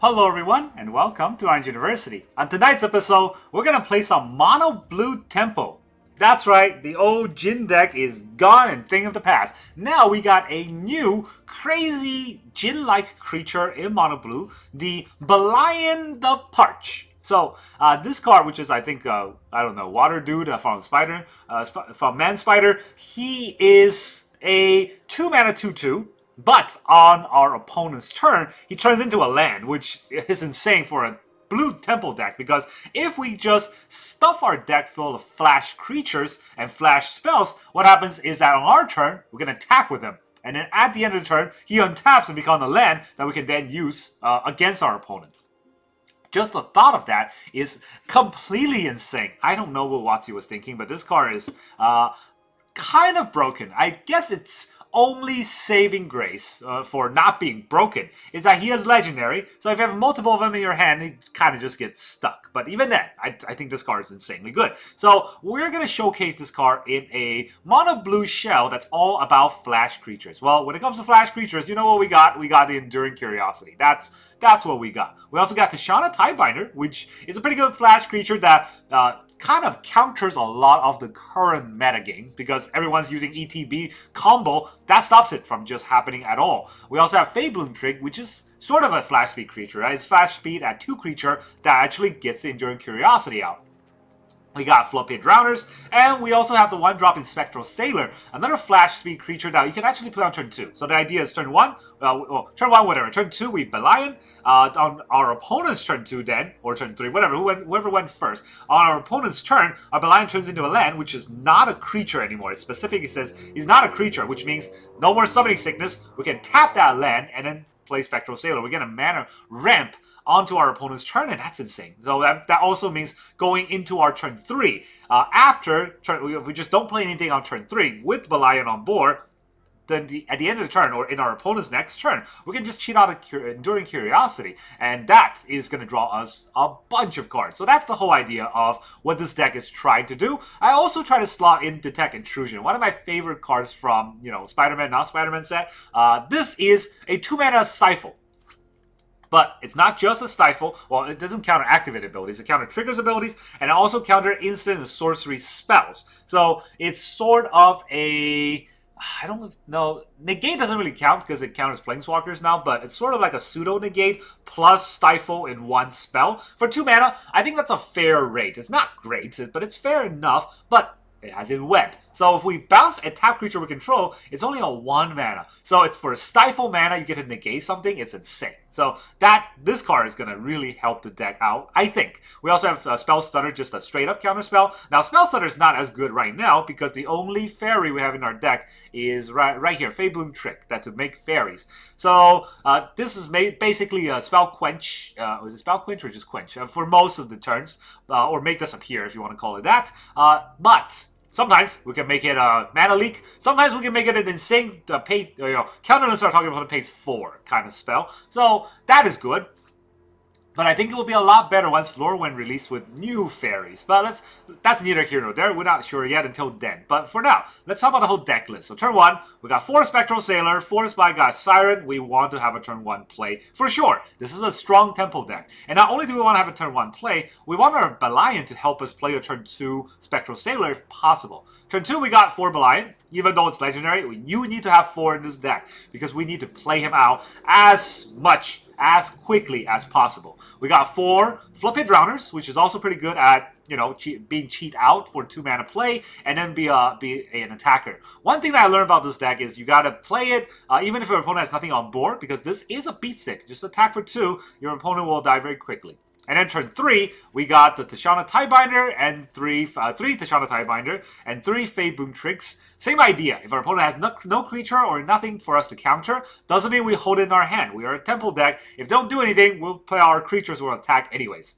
Hello everyone, and welcome to Orange University. On tonight's episode, we're gonna play some mono blue tempo. That's right, the old Jin deck is gone and thing of the past. Now we got a new, crazy Jin-like creature in mono blue, the BeLion the Parched. So this card, which is I think I don't know, Water Dude from Spider, from Man Spider, he is a 2-mana 2/2. But on our opponent's turn, he turns into a land, which is insane for a blue temple deck, because if we just stuff our deck full of flash creatures and flash spells, what happens is that on our turn, we can attack with him. And then at the end of the turn, he untaps and becomes a land that we can then use against our opponent. Just the thought of that is completely insane. I don't know what Watsi was thinking, but this card is kind of broken. I guess it's only saving grace for not being broken is that he is legendary, so if you have multiple of them in your hand, he kind of just gets stuck. But even then, I think this card is insanely good. So we're going to showcase this card in a mono blue shell that's all about flash creatures. Well, when it comes to flash creatures, you know what we got? We got the Enduring Curiosity. That's what we got. We also got Tishana Tiebinder, which is a pretty good flash creature that kind of counters a lot of the current metagame because everyone's using ETB combo. That stops it from just happening at all. We also have Faebloom Trick, which is sort of a flash speed creature, right? It's flash speed at 2 creature that actually gets the Enduring Curiosity out. We got Floodpits Drowners, and we also have the 1-drop in Spectral Sailor, another flash speed creature that you can actually play on turn 2. So the idea is turn 1, turn 1, whatever. Turn 2, we BeLion. On our opponent's turn 2 then, or turn 3, whatever, whoever went first. On our opponent's turn, our BeLion turns into a land, which is not a creature anymore. It specifically says he's not a creature, which means no more Summoning Sickness. We can tap that land and then play Spectral Sailor. We get a mana ramp onto our opponent's turn, and that's insane. So that also means going into our turn 3. If we just don't play anything on turn 3 with BeLion on board, then at the end of the turn, or in our opponent's next turn, we can just cheat out Enduring Curiosity, and that is going to draw us a bunch of cards. So that's the whole idea of what this deck is trying to do. I also try to slot in Detect Intrusion, one of my favorite cards from, Spider-Man, not Spider-Man set. This is a 2-mana Stifle. But it's not just a Stifle. Well, it doesn't counter activated abilities. It counter triggers abilities, and it also counter instant and sorcery spells. So it's sort of a... I don't know. Negate doesn't really count because it counters Planeswalkers now, but it's sort of like a pseudo-negate plus Stifle in 1 spell. For 2 mana, I think that's a fair rate. It's not great, but it's fair enough, but it has a web. So if we bounce a tap creature we control, it's only a 1 mana. So it's for a Stifle mana, you get to negate something. It's insane. So this card is going to really help the deck out, I think. We also have Spell Stutter, just a straight-up counter spell. Now, Spell Stutter is not as good right now because the only fairy we have in our deck is right here, Faebloom Trick, to make fairies. So this is basically a Spell Quench. Was it Spell Quench or just Quench? For most of the turns, or make disappear if you want to call it that. But sometimes we can make it a mana leak. Sometimes we can make it an insane counter and start talking about a pace 4 kind of spell. So that is good. But I think it will be a lot better once Lorwyn released with new fairies. But that's neither here nor there. We're not sure yet until then. But for now, let's talk about the whole deck list. So turn 1, we got 4 Spectral Sailor, 4 Spy God Siren. We want to have a turn 1 play for sure. This is a strong tempo deck. And not only do we want to have a turn 1 play, we want our BeLion to help us play a turn 2 Spectral Sailor if possible. Turn 2, we got 4 BeLion. Even though it's legendary, you need to have 4 in this deck because we need to play him out as quickly as possible. We got 4 Floodpits Drowners, which is also pretty good at being cheat out for 2 mana play, and then be an attacker. One thing that I learned about this deck is you gotta play it even if your opponent has nothing on board, because this is a beat stick. Just attack for 2, your opponent will die very quickly. And then turn 3, we got the Tishana Tiebinder and 3 Tishana Tiebinder and 3 Faebloom Tricks. Same idea. If our opponent has no creature or nothing for us to counter, doesn't mean we hold it in our hand. We are a temple deck. If they don't do anything, we'll play our creatures will attack anyways.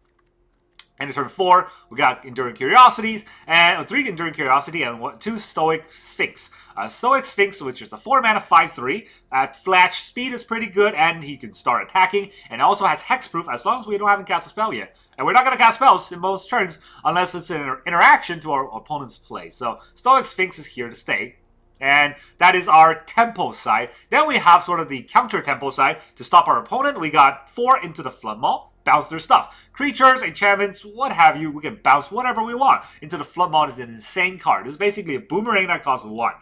And in turn 4, we got Enduring Curiosities, and 3 Enduring Curiosity, and 2 Stoic Sphinx. Stoic Sphinx, which is a 4-mana 5/3. At flash speed is pretty good, and he can start attacking, and it also has hexproof as long as we haven't cast a spell yet. And we're not going to cast spells in most turns unless it's an interaction to our opponent's play. So Stoic Sphinx is here to stay. And that is our tempo side. Then we have sort of the counter tempo side. To stop our opponent, we got 4 Into the Flood Maw. Bounce their stuff. Creatures, enchantments, what have you, we can bounce whatever we want. Into the Flood Maw is an insane card. It's basically a boomerang that costs 1.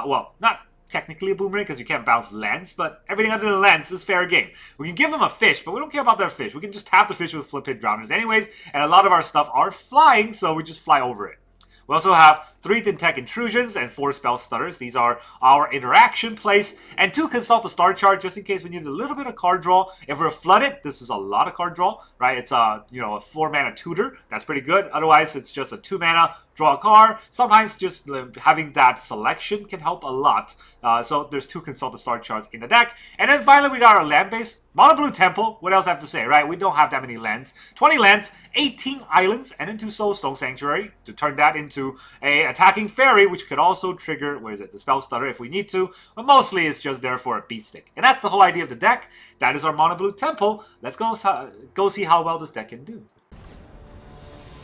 Well, not technically a boomerang because you can't bounce lens, but everything under the lens is fair game. We can give them a fish, but we don't care about their fish. We can just tap the fish with Floodpits Drowners anyways, and a lot of our stuff are flying, so we just fly over it. We also have 3 Detect Intrusions and 4 Spell Stutters. These are our interaction plays. And 2 Consult the Star Chart, just in case we need a little bit of card draw. If we're flooded, this is a lot of card draw, right? It's a 4-mana tutor. That's pretty good. Otherwise, it's just a 2-mana, draw a card. Sometimes just having that selection can help a lot. So there's 2 Consult the Star Charts in the deck. And then finally, we got our land base. Mono Blue Temple. What else I have to say, right? We don't have that many lands. 20 lands, 18 islands, and then 2 Soulstone Sanctuary to turn that into a attacking fairy, which could also trigger, the Spell Stutter if we need to. But mostly it's just there for a beat stick. And that's the whole idea of the deck. That is our Mono Blue Temple. Let's go see how well this deck can do.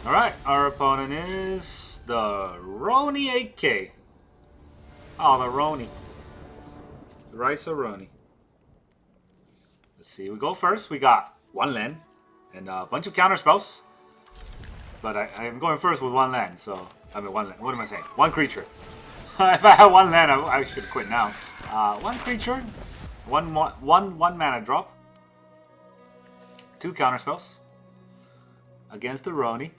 Alright, our opponent is the Roni 8K. Oh, the Roni. The Rice-A-Roni. Let's see, we go first. We got 1 land and a bunch of counter spells. But I am going first with 1 land, so... I mean, 1 land. What am I saying? 1 creature. If I had 1 land, I should quit now. 1 creature. 1 mana drop. 2 counter spells. Against the Roni.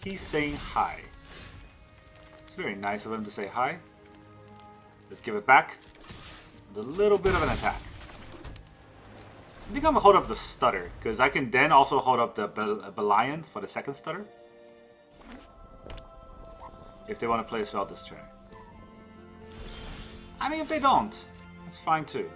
He's saying hi. It's very nice of him to say hi. Let's give it back. With a little bit of an attack. I think I'm going to hold up the Stutter, because I can then also hold up the BeLion for the second Stutter. If they want to play a spell this turn. I mean, if they don't, that's fine too.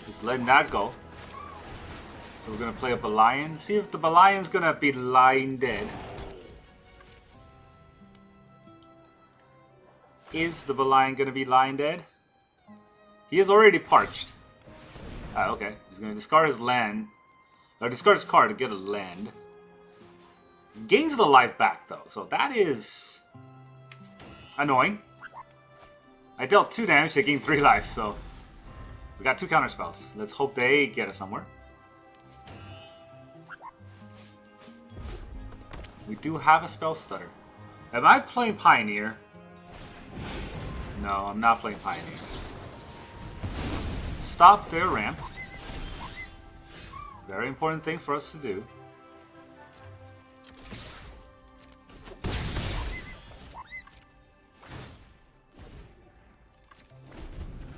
Just letting that go. So we're going to play a BeLion. See if the BeLion's going to be lying dead. Is the BeLion going to be lying dead? He is already parched. Okay. He's going to discard his land. Or discard his card to get a land. Gains the life back, though. So that is... annoying. I dealt 2 damage. They gained 3 life, so... we got 2 counter spells. Let's hope they get us somewhere. We do have a Spell Stutter. Am I playing Pioneer? No, I'm not playing Pioneer. Stop their ramp. Very important thing for us to do.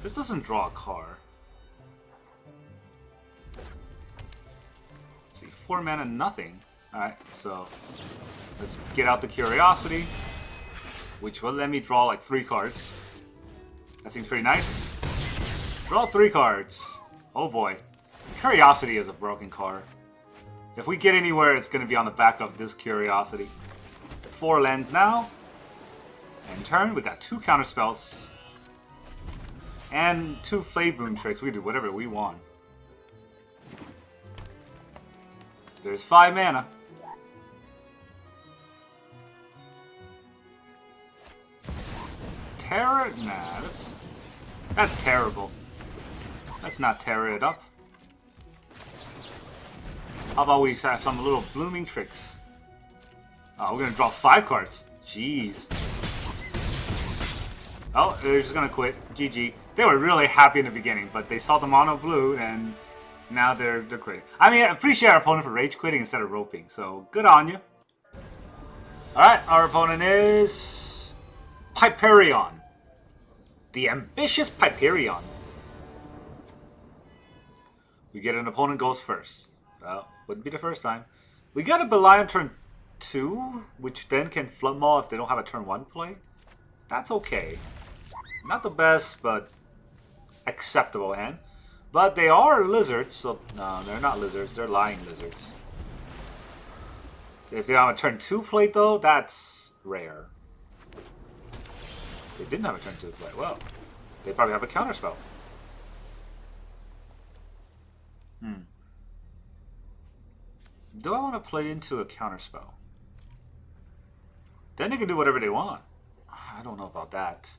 This doesn't draw a card. Let's see, 4 mana, nothing. Alright, so let's get out the Curiosity, which will let me draw like 3 cards. That seems pretty nice. Draw 3 cards. Oh boy. Curiosity is a broken card. If we get anywhere, it's going to be on the back of this Curiosity. 4 lands now. And turn, we got 2 counter spells. And 2 Faebloom Tricks. We do whatever we want. There's 5 mana. Terror? Nah, that's terrible. Let's not terror it up. How about we have some little blooming tricks? Oh, we're gonna draw 5 cards. Jeez. Oh, they're just gonna quit. GG. They were really happy in the beginning, but they saw the mono blue and now they're quitting. I mean, I appreciate our opponent for rage quitting instead of roping, so good on you. Alright, our opponent is Piperion. The ambitious Piperion. We get an opponent goes first. Well, wouldn't be the first time. We got a BeLion turn 2, which then can Flood Maw if they don't have a turn 1 play. That's okay. Not the best, but acceptable hand. But they are lizards, so no, they're not lizards. They're lying lizards. If they have a turn 2 play, though, that's rare. They didn't have a turn 2 play. Well, they probably have a counterspell. Do I want to play into a counterspell? Then they can do whatever they want. I don't know about that.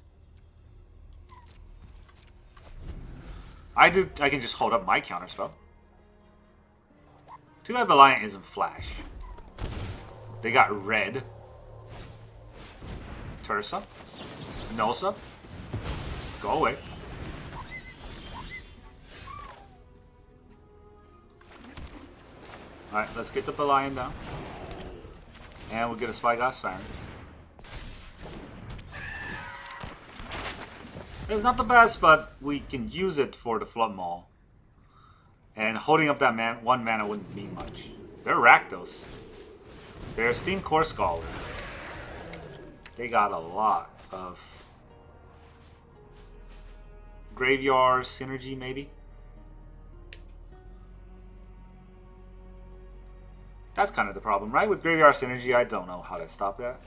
I can just hold up my counterspell. Too bad BeLion isn't flash. They got red. Tursa. Nosa. Go away. Alright, let's get the BeLion down. And we'll get a Spyglass Siren. It's not the best, but we can use it for the Flood Maw. And holding up that one mana wouldn't mean much. They're Rakdos. They're Esteemed Core Scholar. They got a lot of Graveyard Synergy, maybe? That's kind of the problem, right? With Graveyard Synergy, I don't know how to stop that.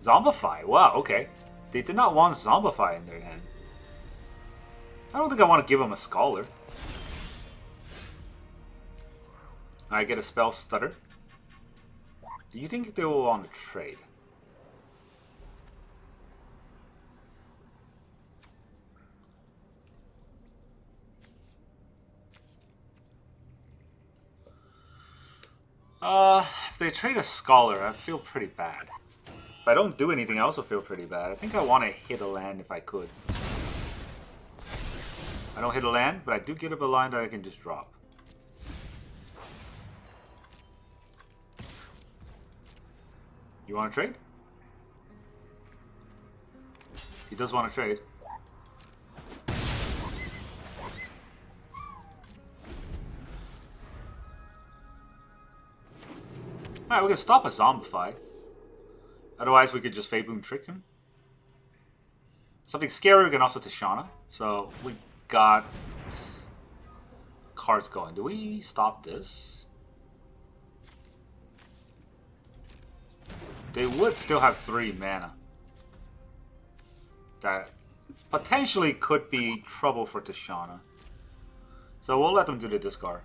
Zombify. Wow, okay. They did not want Zombify in their hand. I don't think I want to give them a Scholar. I get a Spell Stutter. Do you think they will want to trade? If they trade a Scholar, I feel pretty bad. If I don't do anything, I also feel pretty bad. I think I want to hit a land if I could. I don't hit a land, but I do get up a line that I can just drop. You want to trade? He does want to trade. Alright, we can stop a Zombify. Otherwise, we could just Faebloom Trick him. Something scary, we can also Tishana. So, we got cards going. Do we stop this? They would still have 3 mana. That potentially could be trouble for Tishana. So we'll let them do the discard.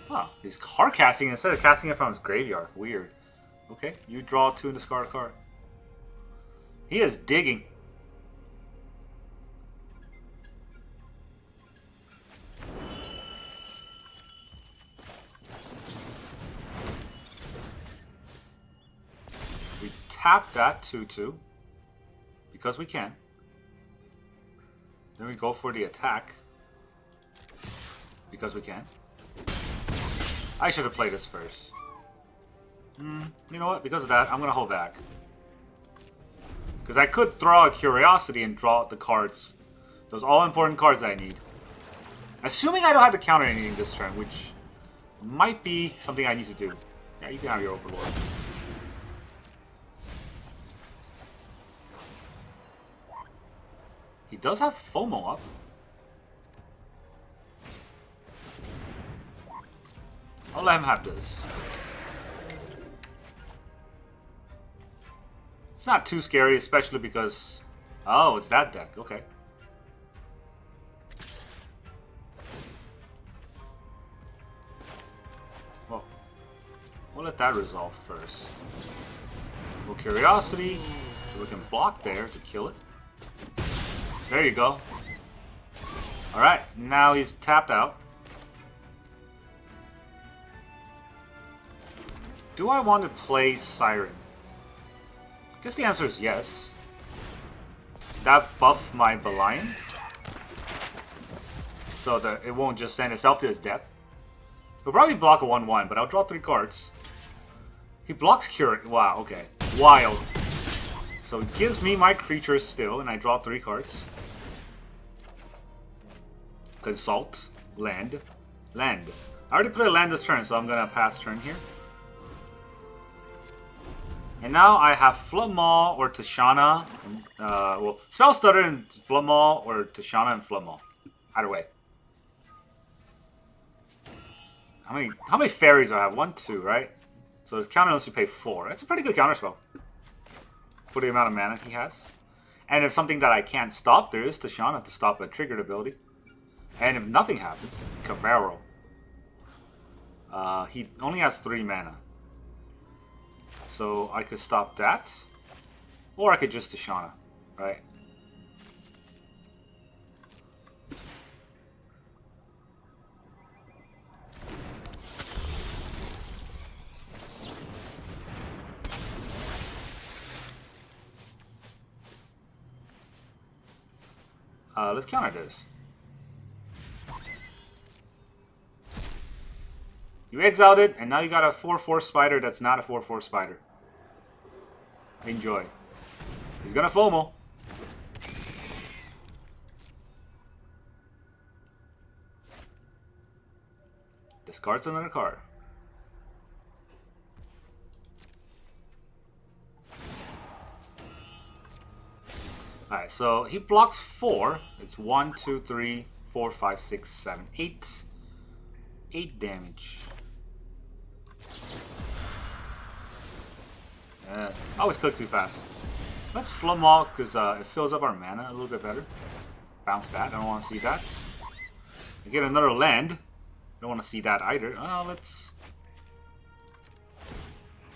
Huh, he's card casting instead of casting it from his graveyard. Weird. Okay, you draw 2 and discard a card. He is digging. We tap that 2/2 because we can. Then we go for the attack because we can. I should have played this first. You know what? Because of that, I'm going to hold back. Because I could throw a Curiosity and draw the cards. Those all-important cards I need. Assuming I don't have to counter anything this turn, which might be something I need to do. Yeah, you can have your Overlord. He does have FOMO up. I'll let him have this. It's not too scary, especially because... Oh, it's that deck. Okay. Well, we'll let that resolve first. Well, Curiosity, so we can block there to kill it. There you go. Alright, now he's tapped out. Do I want to play Siren? I guess the answer is yes. That buff my BeLion, so that it won't just send itself to his death. He'll probably block a 1/1, but I'll draw 3 cards. He blocks Cure. Wow, okay. Wild. So it gives me my creatures still, and I draw 3 cards. Consult. Land. Land. I already played a land this turn, so I'm gonna pass turn here. And now I have Flood Maw or Tishana. Well, Spell Stutter and Flood Maw or Tishana and Flood Maw. Either way. How many fairies do I have? 1, 2, right? So his counter unless you pay 4. That's a pretty good counter spell for the amount of mana he has. And if something that I can't stop, there is Tashana to stop a triggered ability. And if nothing happens, Cavero. He only has 3 mana. So I could stop that. Or I could just Tashana, right? Let's counter this. You exiled it, and now you got a 4/4 spider that's not a 4/4 spider. Enjoy. He's gonna FOMO. Discards another card. Alright, so he blocks 4. It's 1, 2, 3, 4, 5, 6, 7, 8. 8 damage. I always click too fast. Let's Flood Maw because it fills up our mana a little bit better. Bounce that. I don't want to see that. I get another land. Don't want to see that either. Let's...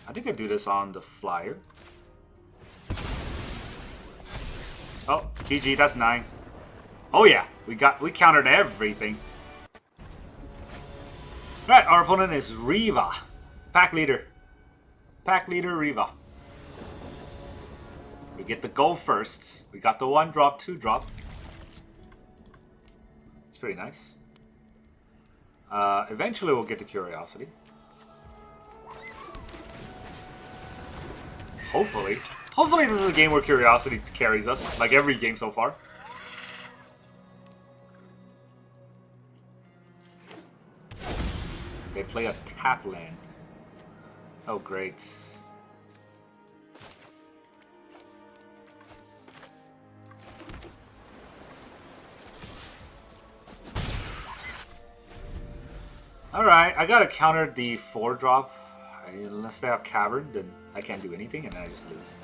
I think I do this on the flyer. Oh, GG, that's 9. Oh yeah, we countered everything. Alright, our opponent is Riva. Pack leader. Pack leader Riva. We get the go first. We got the 1-drop, 2-drop. It's pretty nice. Eventually we'll get to Curiosity. Hopefully. Hopefully this is a game where Curiosity carries us, like every game so far. They play a tap land. Oh, great. Alright, I gotta counter the 4-drop. Unless they have Cavern, then I can't do anything, and then I just lose.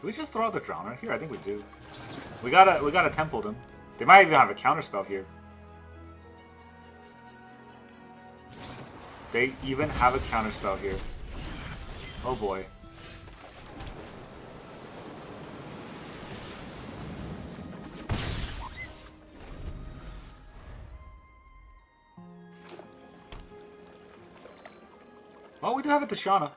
Do we just throw out the Drowner here? I think we do. We gotta temple them. They might even have a counterspell here. They even have a counterspell here. Oh boy. Well, we do have a Tashana.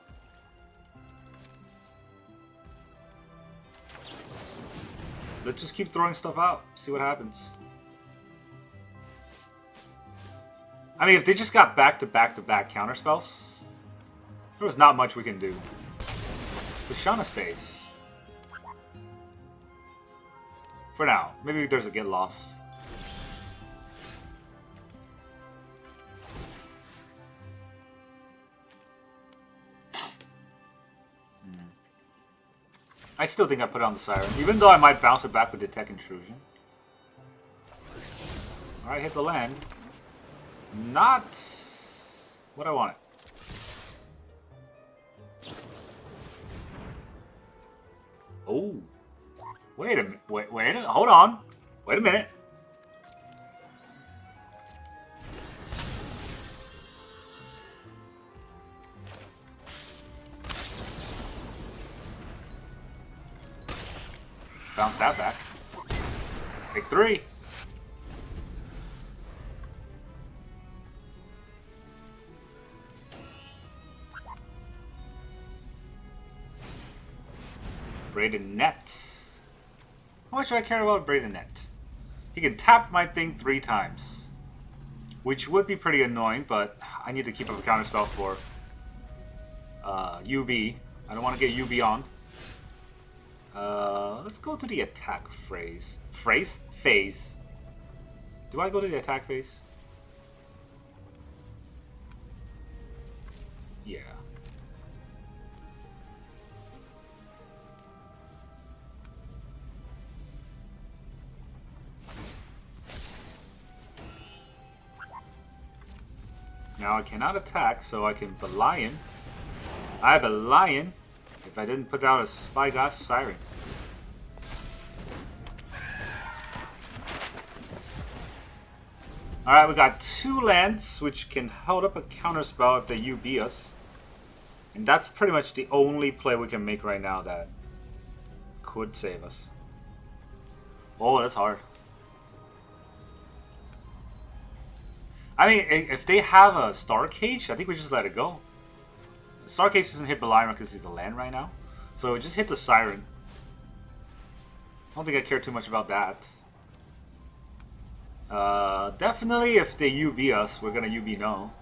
Let's just keep throwing stuff out. See what happens. I mean, if they just got back-to-back-to-back counterspells, there was not much we can do. Tashana stays. For now. Maybe there's a get loss. I still think I put it on the Siren, even though I might bounce it back with Detect Intrusion. Alright, hit the land. Not what I wanted. Oh. Wait a minute. Wait, hold on. Wait a minute. Bounce that back. Take 3. Braided Net. How much do I care about Braided Net? He can tap my thing 3 times. Which would be pretty annoying, but I need to keep up a counterspell for UB. I don't want to get UB on. Let's go to the attack phase. Phase? Do I go to the attack phase? Yeah. Now I cannot attack, so I can BeLion. I have a lion. If I didn't put down a Spyglass Siren. Alright, we got 2 lands, which can hold up a counterspell if they UB us. And that's pretty much the only play we can make right now that could save us. Oh, that's hard. I mean, if they have a Star Cage, I think we just let it go. Star Cage doesn't hit BeLion because he's the land right now. So just hit the Siren. I don't think I care too much about that. Definitely if they UB us, we're gonna UB no.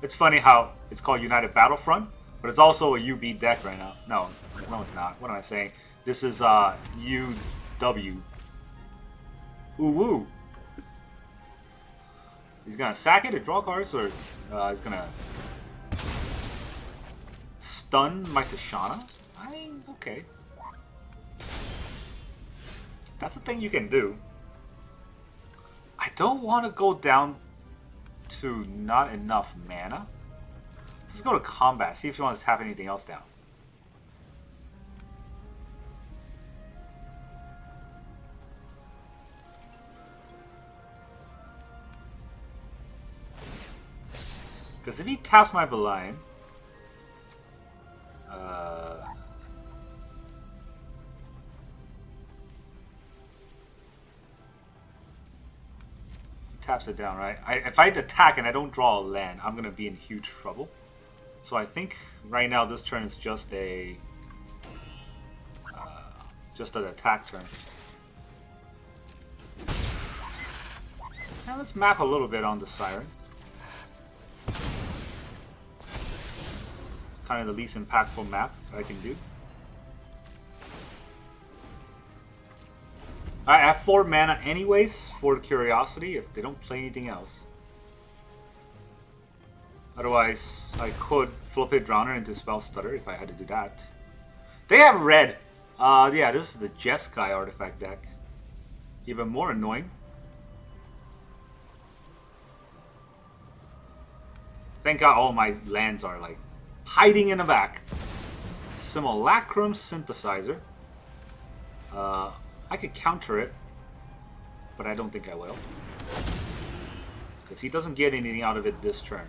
It's funny how it's called United Battlefront, but it's also a UB deck right now. No, it's not. What am I saying? This is UW. Ooh woo. He's gonna sack it to draw cards, or he's gonna stun my Kashana? I mean, okay. That's the thing you can do. I don't want to go down to not enough mana. Let's go to combat, see if you want to tap anything else down. Because if he taps my BeLion, taps it down, right? If I attack and I don't draw a land, I'm going to be in huge trouble. So I think right now this turn is just an attack turn. Now let's map a little bit on the Siren. It's kind of the least impactful map that I can do. I have 4 mana anyways for Curiosity if they don't play anything else. Otherwise, I could Floodpits Drowner into Spell Stutter if I had to do that. They have red. Yeah, this is the Jeskai artifact deck. Even more annoying. Thank God all my lands are like hiding in the back. Simulacrum Synthesizer. I could counter it, but I don't think I will. Because he doesn't get anything out of it this turn.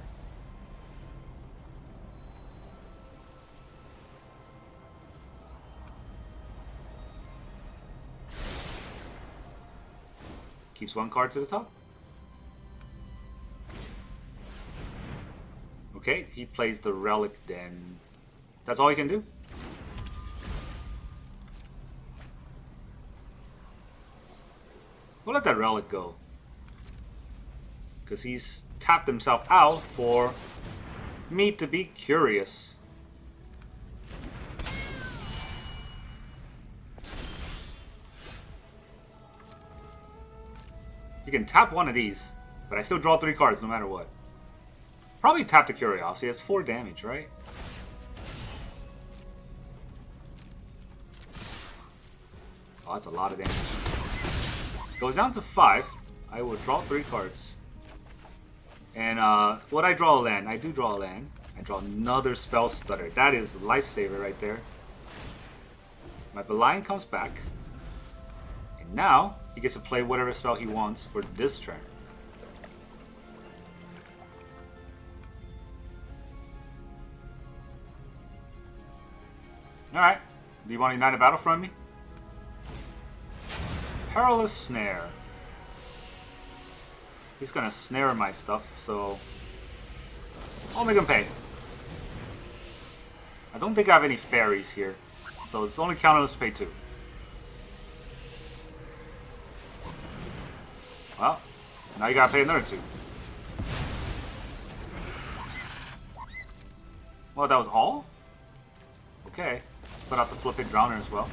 Keeps 1 card to the top. Okay, he plays the Relic then. That's all he can do. We'll let that Relic go. Because he's tapped himself out for me to be curious. You can tap one of these, but I still draw 3 cards no matter what. Probably tap the Curiosity. It's 4 damage, right? Oh, that's a lot of damage. Goes down to 5. I will draw 3 cards. And would I draw a land? I do draw a land. I draw another Spell Stutter. That is lifesaver right there. My BeLion comes back. And now he gets to play whatever spell he wants for this turn. Alright. Do you want to United Battle from me? Perilous Snare. He's gonna snare my stuff, so I'll make him pay. I don't think I have any fairies here, so it's only counterless to pay 2. Well, now you gotta pay another 2. Well, that was all? Okay. Put out the Floodpits Drowner as well.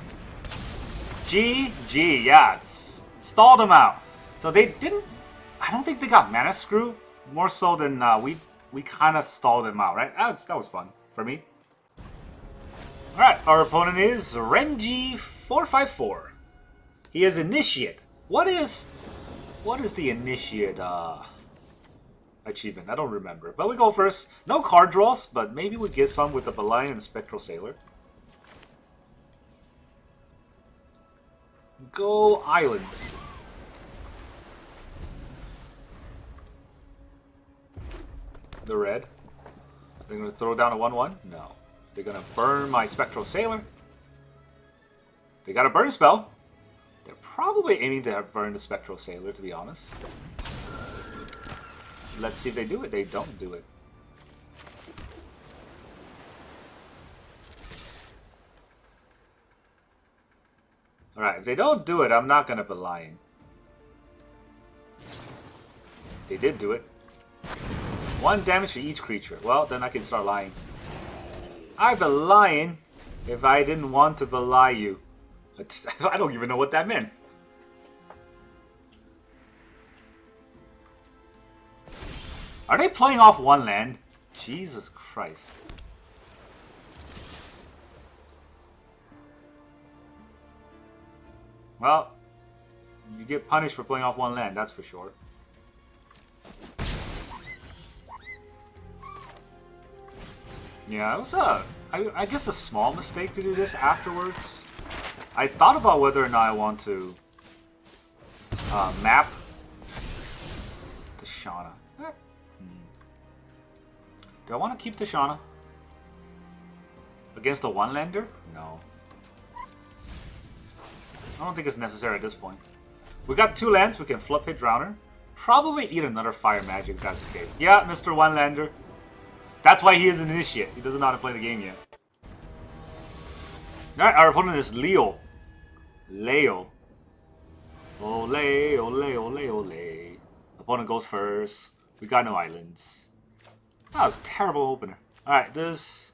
GG, yeah, it's stalled them out. So they didn't, I don't think they got mana screw, more so than we kind of stalled them out, right? That was fun for me. Alright, our opponent is Renji454. He is Initiate. What is the Initiate achievement. I don't remember. But we go first. No card draws, but maybe we get some with the BeLion and the Spectral Sailor. Go Island. The red. They're going to throw down a 1/1? No. They're going to burn my Spectral Sailor. They got a burn spell. They're probably aiming to burn the Spectral Sailor, to be honest. Let's see if they do it. They don't do it. Alright, if they don't do it, I'm not going to BeLion. They did do it. 1 damage to each creature. Well, then I can start lying. I'd be lying if I didn't want to belie you. I don't even know what that meant. Are they playing off 1 land? Jesus Christ. Well, you get punished for playing off 1 land, that's for sure. Yeah, it was I guess a small mistake to do this afterwards. I thought about whether or not I want to map the Shauna. Do I want to keep the Shauna? Against a 1-lander? No. I don't think it's necessary at this point. We got 2 lands, we can Floodpits Drowner. Probably eat another Fire Magic if that's the case. Yeah, Mr. 1-lander. That's why he is an initiate. He doesn't know how to play the game yet. Alright, our opponent is Leo. Ole, ole, ole, ole. Opponent goes first. We got no islands. That was a terrible opener. Alright, this...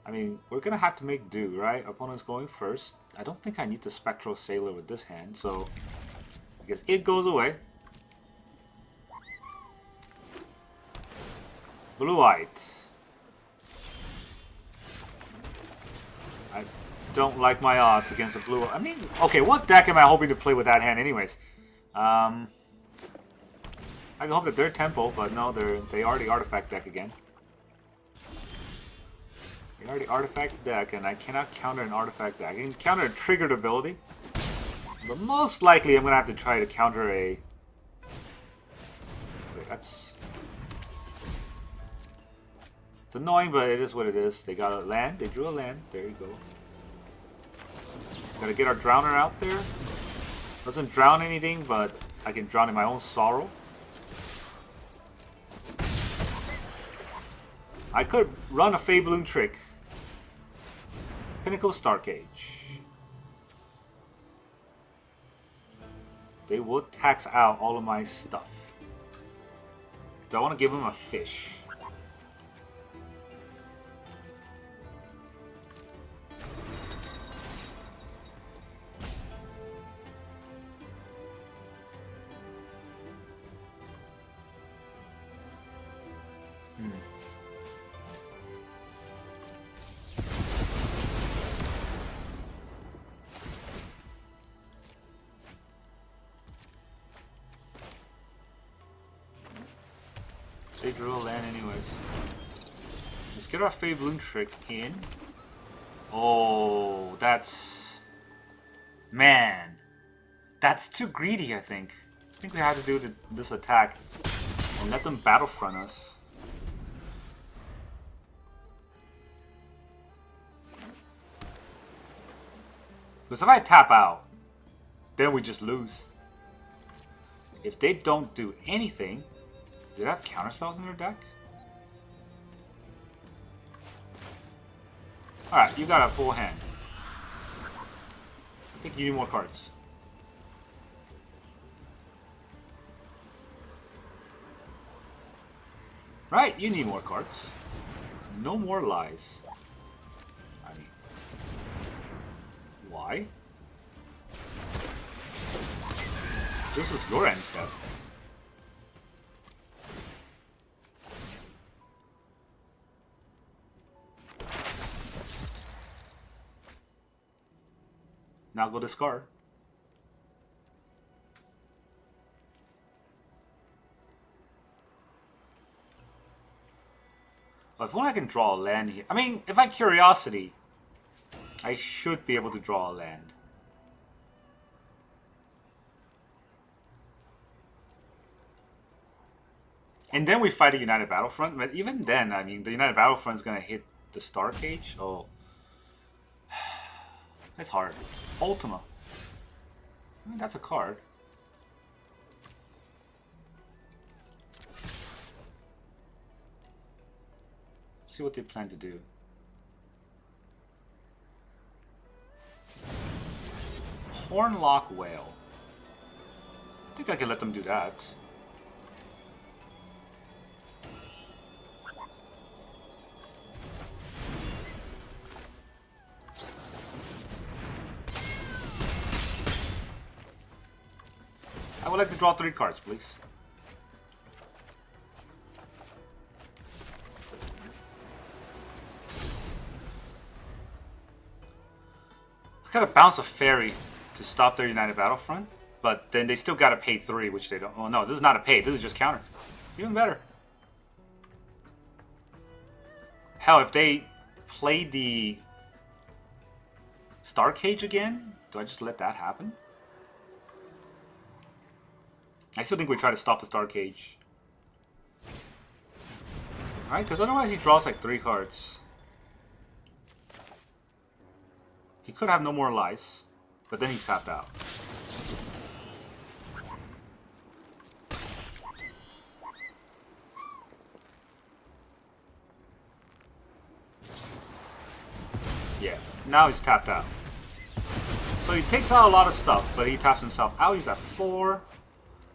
I mean, we're gonna have to make do, right? Our opponent's going first. I don't think I need the Spectral Sailor with this hand, so... I guess it goes away. Blue-white. I don't like my odds against a blue... I mean, okay, what deck am I hoping to play with that hand anyways? I can hope that they're Tempo, but no, they already Artifact deck again. They already Artifact deck, and I cannot counter an Artifact deck. I can counter a triggered ability, but most likely I'm going to have to try to counter a... Wait, that's... It's annoying, but it is what it is. They got a land. They drew a land. There you go. Gotta get our Drowner out there. Doesn't drown anything, but I can drown in my own sorrow. I could run a Faebloom Trick. Pinnacle Starcage. They would tax out all of my stuff. Do I want to give them a fish? They drew a land anyways. Let's get our Faebloom Trick in. Oh, that's... Man. That's too greedy, I think. I think we have to do this attack and let them Battlefront us. Because if I tap out, then we just lose. If they don't do anything... Do they have counterspells in their deck? Alright, you got a full hand. I think you need more cards. Right, you need more cards. No more lies. I mean... Why? This was your end step. Now go discard. But if only I can draw a land here. I mean, if I Curiosity, I should be able to draw a land. And then we fight a United Battlefront. But even then, I mean, the United Battlefront is going to hit the Star Cage. Oh. That's hard. Ultima. I mean, that's a card. Let's see what they plan to do. Hornlock Whale. I think I can let them do that. I would like to draw 3 cards, please. I gotta bounce a fairy to stop their United Battlefront, but then they still gotta pay 3, which they don't. Oh no, this is not a pay, this is just counter. Even better. Hell, if they play the Star Cage again, do I just let that happen? I still think we try to stop the Star Cage. Alright, because otherwise he draws like 3 cards. He could have no more lies, but then he's tapped out. Yeah, now he's tapped out. So he takes out a lot of stuff, but he taps himself out. He's at 4,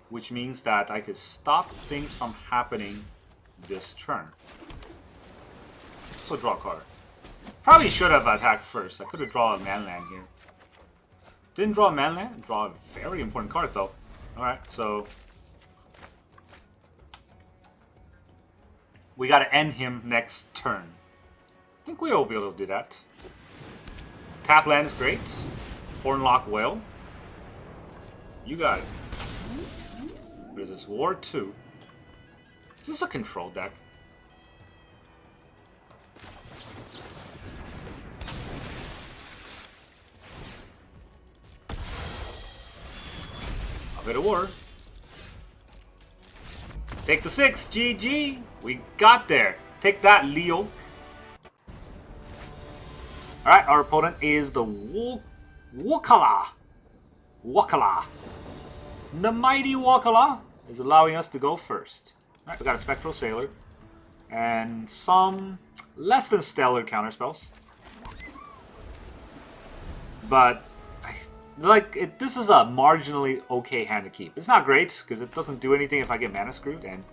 which means that I could stop things from happening this turn. So draw a card. Probably should have attacked first. I could have drawn a manland here. Didn't draw a manland. Draw a very important card though. Alright, so we gotta end him next turn. I think we'll be able to do that. Tap land is great. Hornlock Whale. You got it. What is this? War 2. Is this a control deck? A bit of war. Take the 6, GG. We got there. Take that, Leo. Alright, our opponent is the Wakala. Wakala. The mighty Wakala is allowing us to go first. Alright, we got a Spectral Sailor. And some less than stellar counterspells. But this is a marginally okay hand to keep. It's not great, because it doesn't do anything if I get mana screwed, and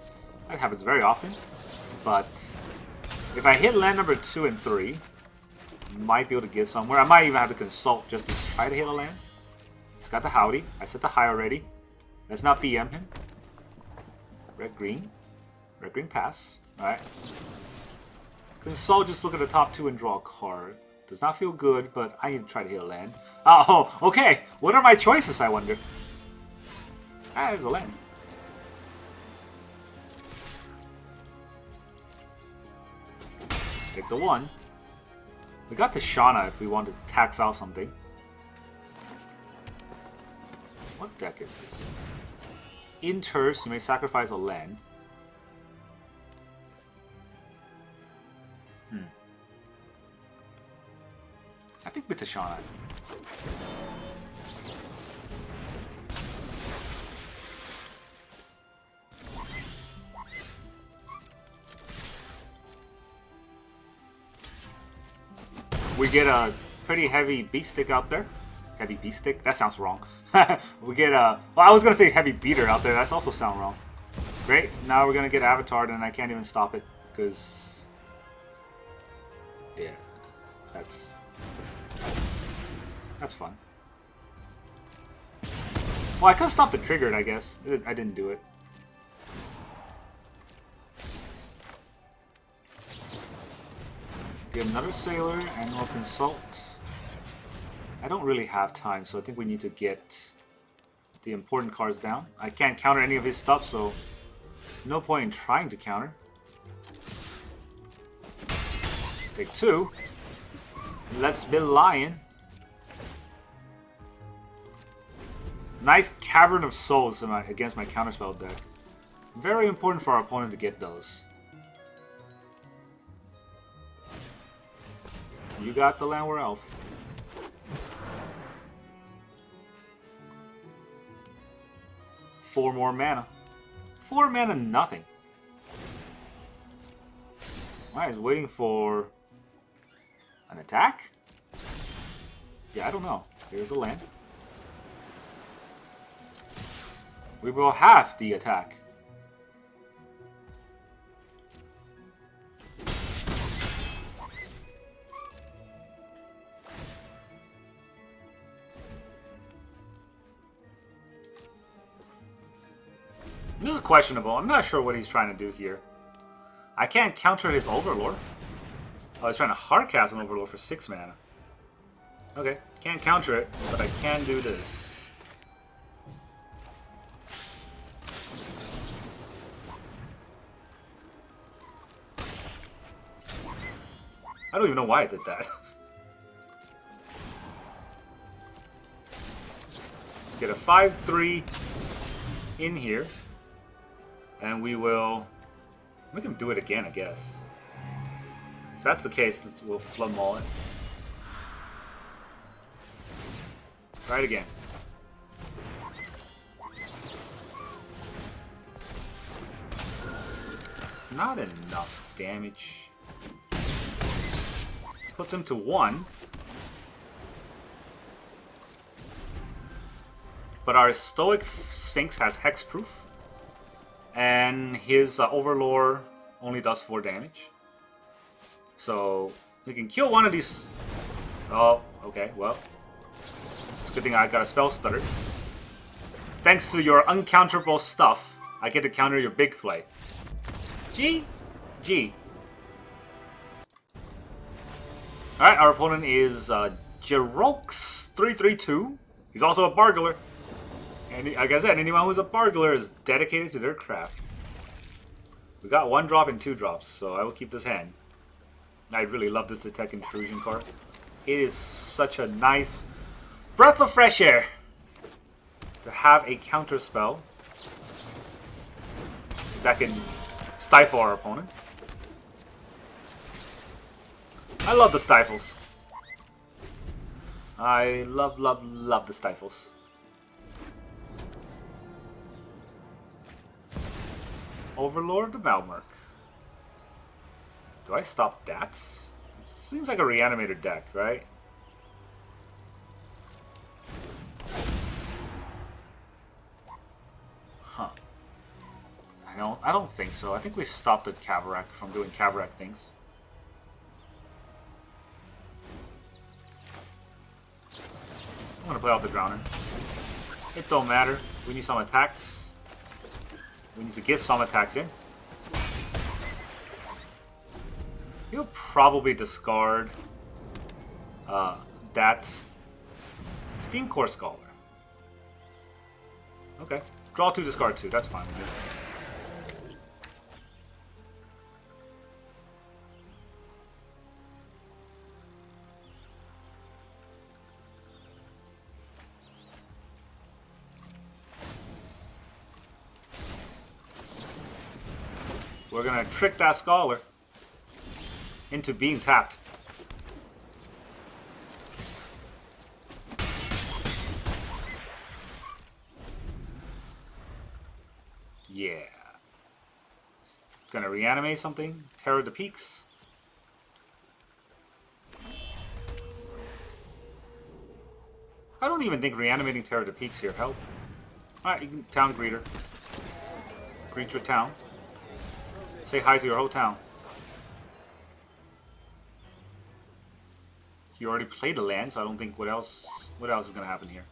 that happens very often. But if I hit land number 2 and 3, might be able to get somewhere. I might even have to consult just to try to hit a land. It's got the Howdy. I set the high already. Let's not BM him. Red green. Red green pass. Alright. Consult, just look at the top 2 and draw a card. Does not feel good, but I need to try to hit a land. Oh, okay. What are my choices, I wonder? Ah, there's a land. Take the 1. We got the Shauna if we want to tax out something. What deck is this? In turn, you may sacrifice a land. I think with the Shauna. We get a pretty heavy beast stick out there. Heavy beast stick? That sounds wrong. We get a... Well, I was going to say heavy beater out there. That's also sound wrong. Great. Now we're going to get Avatared and I can't even stop it. Because... yeah. That's fun. Well, I could stop the triggered, I guess. I didn't do it. Get another Sailor, and we'll consult. I don't really have time, so I think we need to get the important cards down. I can't counter any of his stuff, so no point in trying to counter. Take 2. Let's BeLion. Nice Cavern of Souls against my counterspell deck. Very important for our opponent to get those. You got the Landward Elf. Four more mana. 4 mana, nothing. Alright, he's waiting for an attack? Yeah, I don't know. Here's a land. We will have the attack. This is questionable. I'm not sure what he's trying to do here. I can't counter his Overlord. Oh, he's trying to hardcast an Overlord for 6 mana. Okay, can't counter it, but I can do this. I don't even know why I did that. Get a 5/3 in here. And we will make him do it again, I guess. If that's the case, we'll Flood Maw it. Try it again. Not enough damage. Puts him to 1. But our Stoic Sphinx has Hexproof. And his Overlord only does 4 damage. So we can kill one of these. Oh, okay, well. It's a good thing I got a Spell Stutter. Thanks to your uncounterable stuff, I get to counter your big play. G. Alright, our opponent is Jerox332. He's also a Bargler. And like I said, anyone who's a Bargler is dedicated to their craft. We got 1 drop and 2 drops, so I will keep this hand. I really love this Detect Intrusion card. It is such a nice breath of fresh air to have a counter spell that can stifle our opponent. I love the stifles. I love the stifles. Overlord the Malmerk. Do I stop that? It seems like a reanimator deck, right? Huh. I don't think so. I think we stopped the Kavarak from doing Kavarak things. I'm gonna play out the Drowner. It don't matter. We need some attacks. We need to get some attacks in. He'll probably discard that Steam Core Scholar. Okay. Draw 2, discard 2. That's fine with me. We're gonna trick that Scholar into being tapped. Yeah. Gonna reanimate something. Terror the Peaks. I don't even think reanimating Terror the Peaks here help. Alright, you can town greeter. Greet your town. Say hi to your whole town. You already played the land, so I don't think what else is gonna happen here.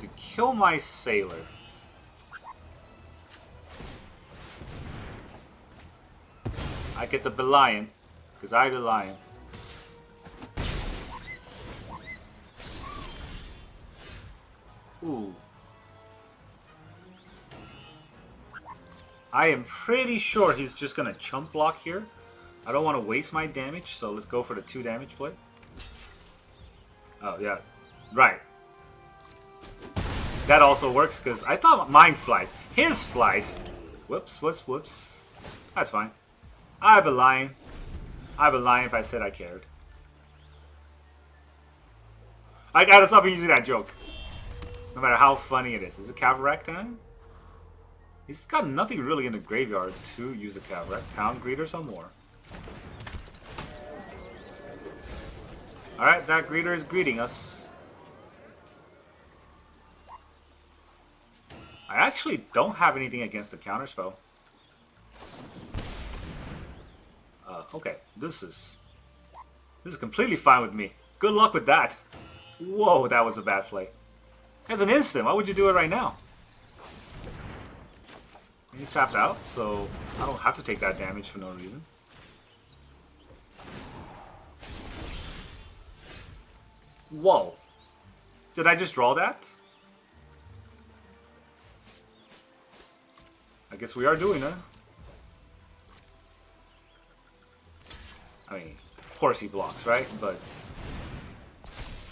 To kill my sailor. I get the BeLion, because I BeLion. Ooh. I am pretty sure he's just going to chump block here. I don't want to waste my damage, so let's go for the 2 damage play. Oh, yeah. Right. That also works, because I thought mine flies. His flies. Whoops, whoops, whoops. That's fine. I'd be lying. I'd be lying if I said I cared. I gotta stop using that joke. No matter how funny it is. Is it Cataract time? He's got nothing really in the graveyard to use a Cataract. Pound, Greeter, some more. Alright, that Greeter is greeting us. I actually don't have anything against the counterspell. Okay, this is completely fine with me. Good luck with that. Whoa, that was a bad play. As an instant, why would you do it right now? He's tapped out, so I don't have to take that damage for no reason. Whoa. Did I just draw that? I guess we are doing it. I mean, of course he blocks, right? But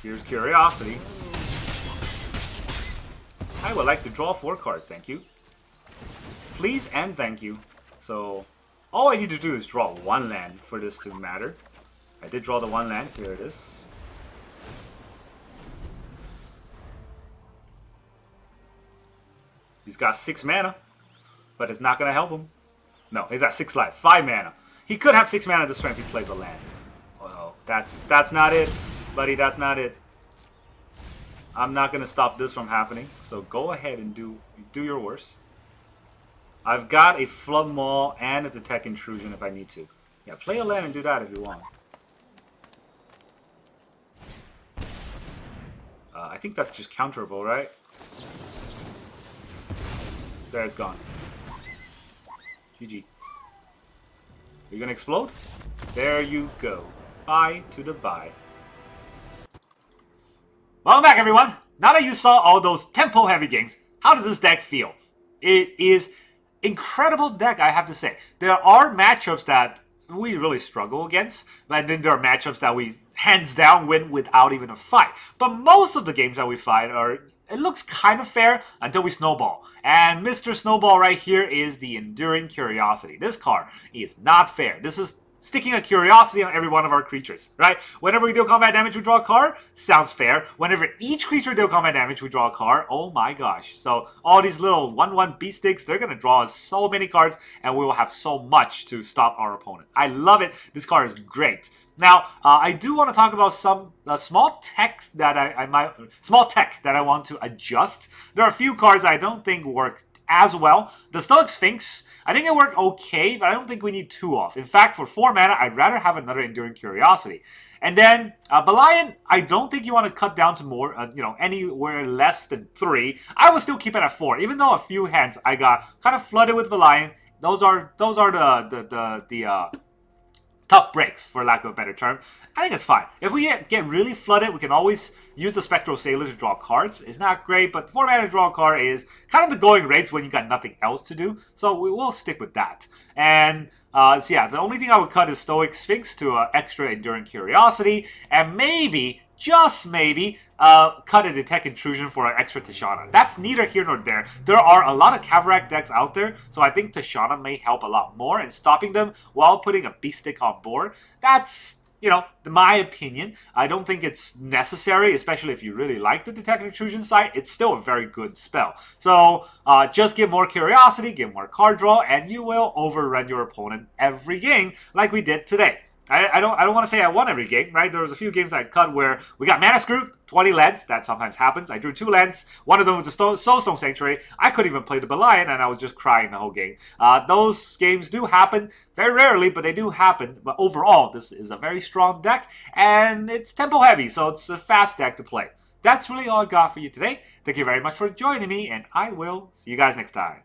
here's Curiosity. I would like to draw 4 cards, thank you. Please and thank you. So, all I need to do is draw 1 land for this to matter. I did draw the 1 land, here it is. He's got 6 mana, but it's not going to help him. No, he's at 6 life, 5 mana. He could have 6 mana this turn if he plays a land. Well, that's not it, buddy, that's not it. I'm not going to stop this from happening, so go ahead and do your worst. I've got a Flood Maw and a Detect Intrusion if I need to. Yeah, play a land and do that if you want. I think that's just counterable, right? There, it's gone. GG. Are you gonna explode? There you go. Bye to the bye. Welcome back, everyone! Now that you saw all those tempo-heavy games, how does this deck feel? It is incredible deck, I have to say. There are matchups that we really struggle against, and then there are matchups that we hands down win without even a fight. But most of the games that we fight it looks kind of fair until we snowball. And Mr. Snowball right here is the Enduring Curiosity. This card is not fair. This is sticking a curiosity on every one of our creatures, right? Whenever we deal combat damage, we draw a card. Sounds fair. Whenever each creature deal combat damage, we draw a card. Oh my gosh. So all these little 1/1 beast sticks, they're going to draw us so many cards, and we will have so much to stop our opponent. I love it. This card is great. Now, I do want to talk about some small tech that I want to adjust. There are a few cards I don't think work as well. The Stoic Sphinx, I think it worked okay, but I don't think we need 2 off. In fact, for 4 mana, I'd rather have another Enduring Curiosity. And then, BeLion, I don't think you want to cut down to more, anywhere less than 3. I would still keep it at 4, even though a few hands I got kind of flooded with BeLion. Those are the tough breaks, for lack of a better term. I think it's fine. If we get really flooded, we can always use the Spectral Sailor to draw cards. It's not great, but 4 mana to draw a card is kind of the going rates when you got nothing else to do. So we will stick with that. And so yeah, the only thing I would cut is Stoic Sphinx to extra Enduring Curiosity, and maybe, just maybe, cut a Detect Intrusion for an extra Tishana. That's neither here nor there. There are a lot of Cataract decks out there, so I think Tishana may help a lot more in stopping them while putting a Beast Stick on board. That's, my opinion. I don't think it's necessary, especially if you really like the Detect Intrusion side. It's still a very good spell. So just give more Curiosity, give more card draw, and you will overrun your opponent every game like we did today. I don't want to say I won every game, right? There was a few games I cut where we got mana screwed, 20 lands. That sometimes happens. I drew 2 lands. One of them was a Soulstone Sanctuary. I couldn't even play the BeLion, and I was just crying the whole game. Those games do happen, very rarely, but they do happen. But overall, this is a very strong deck, and it's tempo heavy, so it's a fast deck to play. That's really all I got for you today. Thank you very much for joining me, and I will see you guys next time.